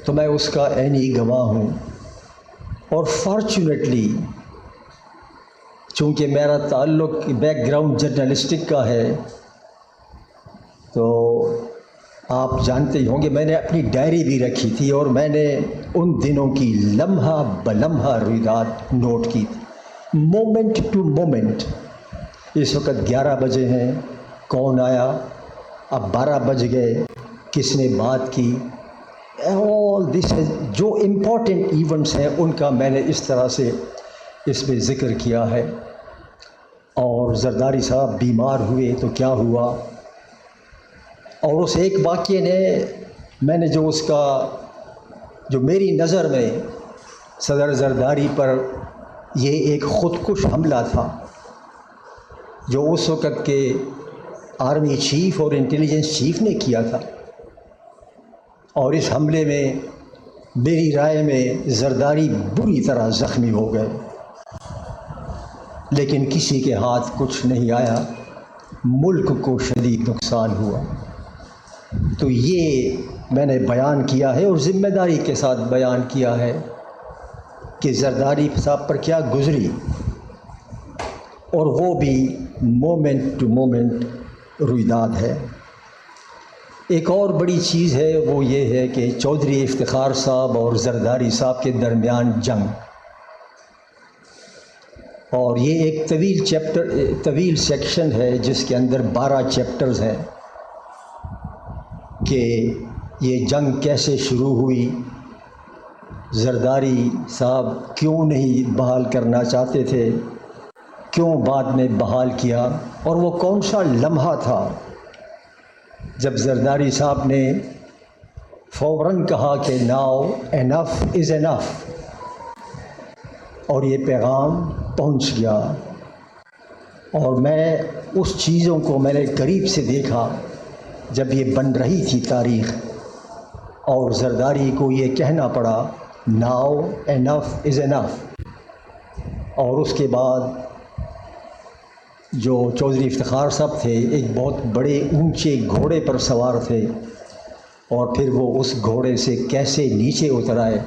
تو میں اس کا عینی گواہ ہوں۔ اور فارچونیٹلی چونکہ میرا تعلق بیک گراؤنڈ جرنلسٹک کا ہے، تو آپ جانتے ہی ہوں گے میں نے اپنی ڈائری بھی رکھی تھی، اور میں نے ان دنوں کی لمحہ بلمحہ رویداد نوٹ کی تھی، مومنٹ ٹو مومنٹ۔ اس وقت 11 بجے ہیں، کون آیا، اب 12 بج گئے، کس نے بات کی، آل دس جو امپورٹنٹ ایونٹس ہیں ان کا میں نے اس طرح سے اس میں ذکر کیا ہے۔ اور زرداری صاحب بیمار ہوئے تو کیا ہوا، اور اس ایک واقعے نے میں نے جو میری نظر میں صدر زرداری پر یہ ایک خودکش حملہ تھا جو اس وقت کے آرمی چیف اور انٹیلیجنس چیف نے کیا تھا، اور اس حملے میں میری رائے میں زرداری بری طرح زخمی ہو گئے، لیکن کسی کے ہاتھ کچھ نہیں آیا، ملک کو شدید نقصان ہوا۔ تو یہ میں نے بیان کیا ہے اور ذمہ داری کے ساتھ بیان کیا ہے کہ زرداری صاحب پر کیا گزری، اور وہ بھی مومنٹ ٹو مومنٹ رویداد ہے۔ ایک اور بڑی چیز ہے، وہ یہ ہے کہ چودھری افتخار صاحب اور زرداری صاحب کے درمیان جنگ، اور یہ ایک طویل سیکشن ہے جس کے اندر 12 چیپٹرز ہیں کہ یہ جنگ کیسے شروع ہوئی، زرداری صاحب کیوں نہیں بحال کرنا چاہتے تھے، کیوں بعد میں بحال کیا، اور وہ کون سا لمحہ تھا جب زرداری صاحب نے فوراً کہا کہ ناؤ انف از انف، اور یہ پیغام پہنچ گیا۔ اور میں اس چیزوں کو میں نے قریب سے دیکھا جب یہ بن رہی تھی تاریخ، اور زرداری کو یہ کہنا پڑا ناؤ انف از انف، اور اس کے بعد جو چودھری افتخار صاحب تھے ایک بہت بڑے اونچے گھوڑے پر سوار تھے، اور پھر وہ اس گھوڑے سے کیسے نیچے اتر آئے۔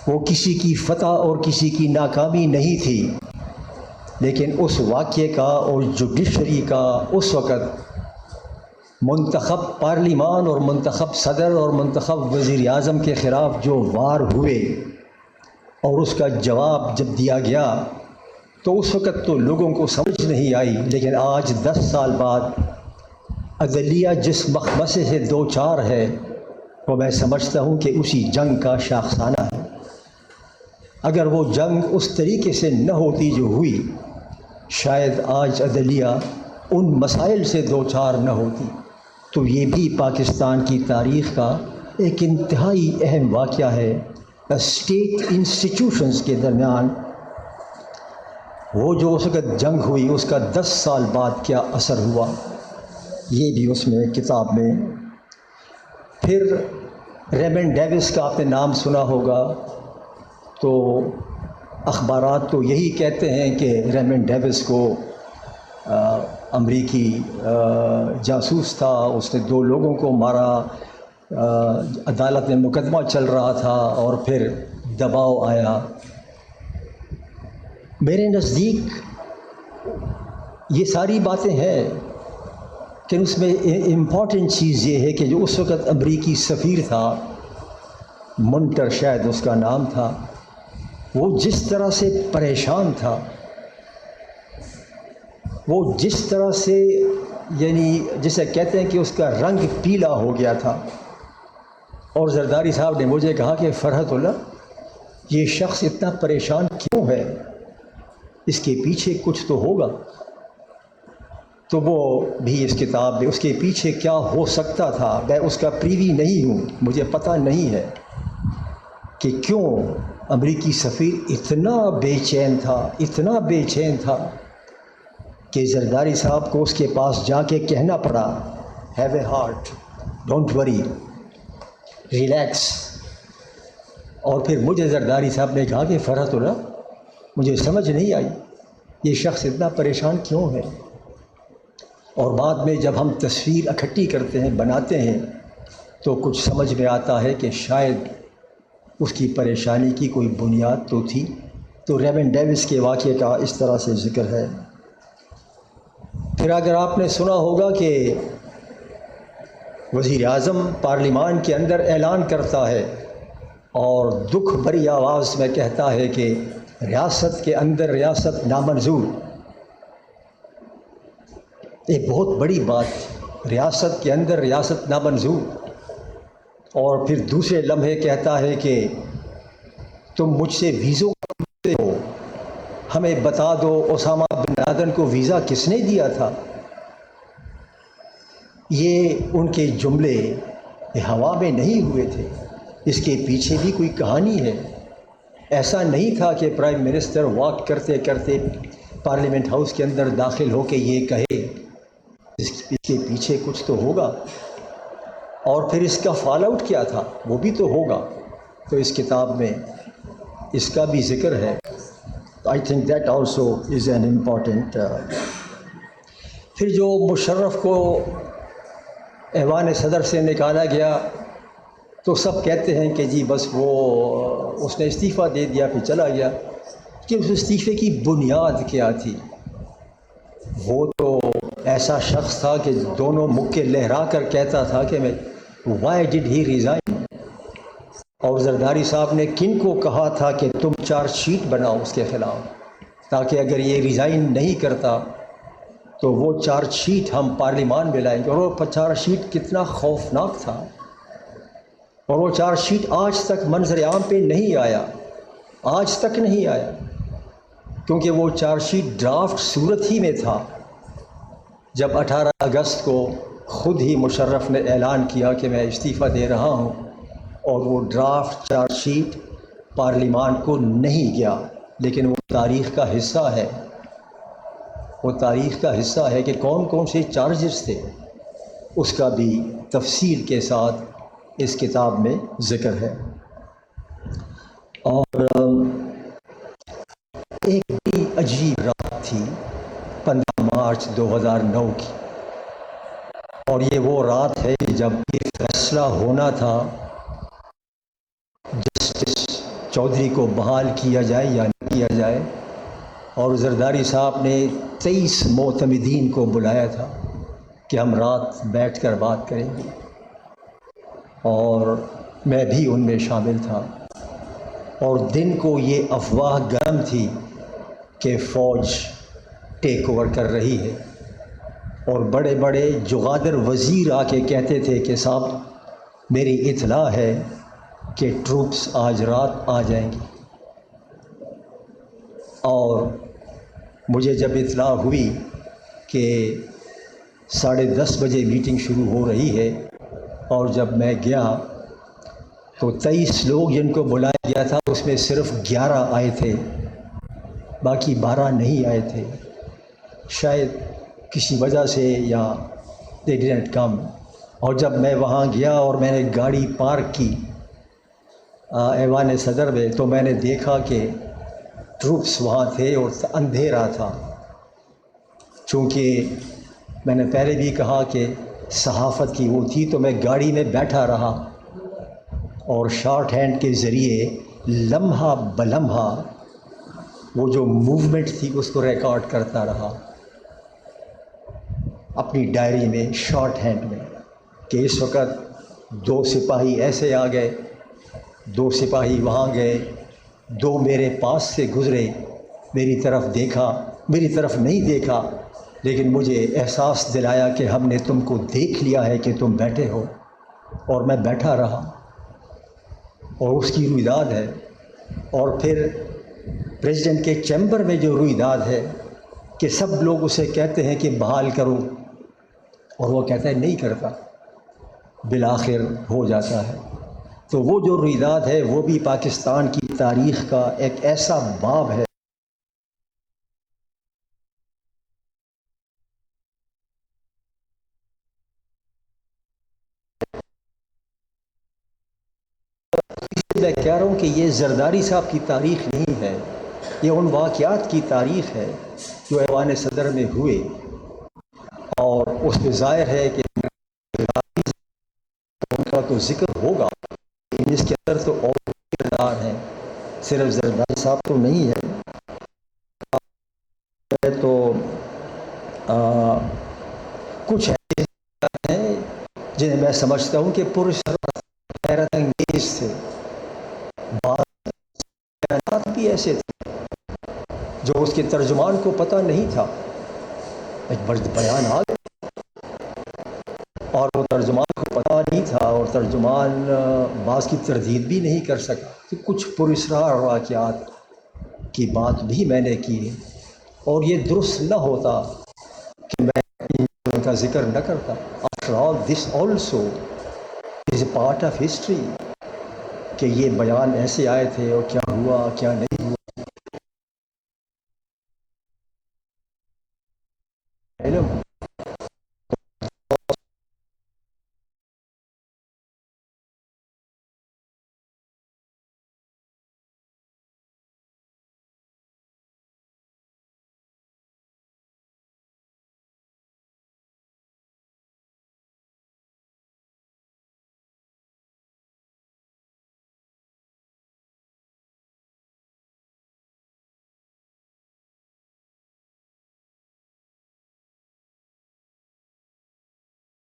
وہ کسی کی فتح اور کسی کی ناکامی نہیں تھی، لیکن اس واقعے کا اور جوڈیشری کا اس وقت منتخب پارلیمان اور منتخب صدر اور منتخب وزیر اعظم کے خلاف جو وار ہوئے، اور اس کا جواب جب دیا گیا تو اس وقت تو لوگوں کو سمجھ نہیں آئی، لیکن آج 10 سال بعد عدلیہ جس مخمصے سے دو چار ہے، وہ میں سمجھتا ہوں کہ اسی جنگ کا شاخسانہ ہے۔ اگر وہ جنگ اس طریقے سے نہ ہوتی جو ہوئی، شاید آج عدلیہ ان مسائل سے دو چار نہ ہوتی۔ تو یہ بھی پاکستان کی تاریخ کا ایک انتہائی اہم واقعہ ہے۔ اسٹیٹ انسٹیٹیوشنز کے درمیان وہ جو اس وقت جنگ ہوئی، اس کا 10 سال بعد کیا اثر ہوا، یہ بھی اس میں کتاب میں۔ پھر ریمنڈ ڈیوس کا آپ نے نام سنا ہوگا، تو اخبارات تو یہی کہتے ہیں کہ ریمنڈ ڈیوس کو امریکی جاسوس تھا، اس نے 2 لوگوں کو مارا، عدالت میں مقدمہ چل رہا تھا، اور پھر دباؤ آیا۔ میرے نزدیک یہ ساری باتیں ہیں کہ اس میں امپورٹنٹ چیز یہ ہے کہ جو اس وقت امریکی سفیر تھا، منٹر شاید اس کا نام تھا، وہ جس طرح سے پریشان تھا، وہ جس طرح سے یعنی جسے کہتے ہیں کہ اس کا رنگ پیلا ہو گیا تھا۔ اور زرداری صاحب نے مجھے کہا کہ فرحت اللہ، یہ شخص اتنا پریشان کیوں ہے، اس کے پیچھے کچھ تو ہوگا۔ تو وہ بھی اس کتاب میں اس کے پیچھے کیا ہو سکتا تھا، میں اس کا پریوی نہیں ہوں، مجھے پتہ نہیں ہے کہ کیوں امریکی سفیر اتنا بے چین تھا، اتنا بے چین تھا کہ زرداری صاحب کو اس کے پاس جا کے کہنا پڑا have a heart, don't worry, relax. اور پھر مجھے زرداری صاحب نے کہا کہ فرحت اللہ، مجھے سمجھ نہیں آئی یہ شخص اتنا پریشان کیوں ہے۔ اور بعد میں جب ہم تصویر اکٹھی کرتے ہیں، بناتے ہیں، تو کچھ سمجھ میں آتا ہے کہ شاید اس کی پریشانی کی کوئی بنیاد تو تھی۔ تو ریون ڈیوس کے واقعے کا اس طرح سے ذکر ہے۔ پھر اگر آپ نے سنا ہوگا کہ وزیر اعظم پارلیمان کے اندر اعلان کرتا ہے اور دکھ بھری آواز میں کہتا ہے کہ ریاست کے اندر ریاست نامنظور، ایک بہت بڑی بات، ریاست کے اندر ریاست نامنظور، اور پھر دوسرے لمحے کہتا ہے کہ تم مجھ سے ویزوں مانگتے ہو، ہمیں بتا دو اسامہ بن لادن کو ویزا کس نے دیا تھا۔ یہ ان کے جملے ہوا میں نہیں ہوئے تھے، اس کے پیچھے بھی کوئی کہانی ہے۔ ایسا نہیں تھا کہ پرائم منسٹر واک کرتے کرتے پارلیمنٹ ہاؤس کے اندر داخل ہو کے یہ کہے، اس کے پیچھے کچھ تو ہوگا، اور پھر اس کا فال آؤٹ کیا تھا وہ بھی تو ہوگا۔ تو اس کتاب میں اس کا بھی ذکر ہے۔ I think that also is an important. پھر جو مشرف کو ایوان صدر سے نکالا گیا تو سب کہتے ہیں کہ جی بس وہ اس نے استعفیٰ دے دیا پھر چلا گیا، کہ اس استعفے کی بنیاد کیا تھی؟ وہ تو ایسا شخص تھا کہ دونوں مکے لہرا کر کہتا تھا کہ میں وائی ڈڈ ہی ریزائن، اور زرداری صاحب نے کن کو کہا تھا کہ تم چارج شیٹ بناؤ اس کے خلاف، تاکہ اگر یہ ریزائن نہیں کرتا تو وہ چارج شیٹ ہم پارلیمان میں لائیں گے۔ اور وہ چارج شیٹ کتنا خوفناک تھا، اور وہ چارج شیٹ آج تک منظر عام پہ نہیں آیا، آج تک نہیں آیا، کیونکہ وہ چارج شیٹ ڈرافٹ صورت ہی میں تھا۔ جب 18 اگست کو خود ہی مشرف نے اعلان کیا کہ میں استعفیٰ دے رہا ہوں، اور وہ ڈرافٹ چارج شیٹ پارلیمان کو نہیں گیا، لیکن وہ تاریخ کا حصہ ہے، وہ تاریخ کا حصہ ہے کہ کون کون سے چارجز تھے، اس کا بھی تفصیل کے ساتھ اس کتاب میں ذکر ہے۔ اور ایک بڑی عجیب رات تھی 15 مارچ 2009 کی، اور یہ وہ رات ہے جب یہ فیصلہ ہونا تھا جسٹس چودھری کو بحال کیا جائے یا نہ کیا جائے، اور زرداری صاحب نے 23 معتمدین کو بلایا تھا کہ ہم رات بیٹھ کر بات کریں گے، اور میں بھی ان میں شامل تھا۔ اور دن کو یہ افواہ گرم تھی کہ فوج ٹیک اوور کر رہی ہے، اور بڑے بڑے جغادر وزیر آ کے کہتے تھے کہ صاحب میری اطلاع ہے کہ ٹروپس آج رات آ جائیں گی۔ اور مجھے جب اطلاع ہوئی کہ 10:30 بجے میٹنگ شروع ہو رہی ہے، اور جب میں گیا تو 23 لوگ جن کو بلایا گیا تھا اس میں صرف 11 آئے تھے، باقی 12 نہیں آئے تھے، شاید کسی وجہ سے یا they didn't come۔ اور جب میں وہاں گیا اور میں نے گاڑی پارک کی ایوان صدر میں، تو میں نے دیکھا کہ ٹروپس وہاں تھے اور اندھیرا تھا۔ چونکہ میں نے پہلے بھی کہا کہ صحافت کی وہ تھی، تو میں گاڑی میں بیٹھا رہا اور شارٹ ہینڈ کے ذریعے لمحہ بلمحہ وہ جو موومنٹ تھی اس کو ریکارڈ کرتا رہا اپنی ڈائری میں شارٹ ہینڈ میں، کہ اس وقت 2 سپاہی ایسے آ گئے، 2 سپاہی وہاں گئے، 2 میرے پاس سے گزرے، میری طرف دیکھا، میری طرف نہیں دیکھا، لیکن مجھے احساس دلایا کہ ہم نے تم کو دیکھ لیا ہے کہ تم بیٹھے ہو، اور میں بیٹھا رہا، اور اس کی رویداد ہے۔ اور پھر پریزیڈنٹ کے چیمبر میں جو رویداد ہے کہ سب لوگ اسے کہتے ہیں کہ بحال کرو، اور وہ کہتا ہے نہیں کرتا، بالآخر ہو جاتا ہے۔ تو وہ جو رویداد ہے وہ بھی پاکستان کی تاریخ کا ایک ایسا باب ہے میں کہہ رہا ہوں کہ یہ زرداری صاحب کی تاریخ نہیں ہے، یہ ان واقعات کی تاریخ ہے جو ایوان صدر میں ہوئے، اور اس پہ ظاہر ہے کہ ان کا تو تو ذکر ہوگا، لیکن اس کے اندر تو اور کردار ہیں، صرف زرداری صاحب تو نہیں ہے. تو کچھ ایسے ہیں جنہیں میں سمجھتا ہوں کہ حیرت انگیز تھے. بعض بھی ایسے تھے جو اس کے ترجمان کو پتہ نہیں تھا، ایک بیان آ گیا اور وہ ترجمان کو پتہ نہیں تھا، اور ترجمان بعض کی تردید بھی نہیں کر سکا. تو کچھ پراسرار واقعات کی بات بھی میں نے کی، اور یہ درست نہ ہوتا کہ میں ان کا ذکر نہ کرتا. After all, this also is a part of history کہ یہ بیان ایسے آئے تھے اور کیا ہوا کیا نہیں.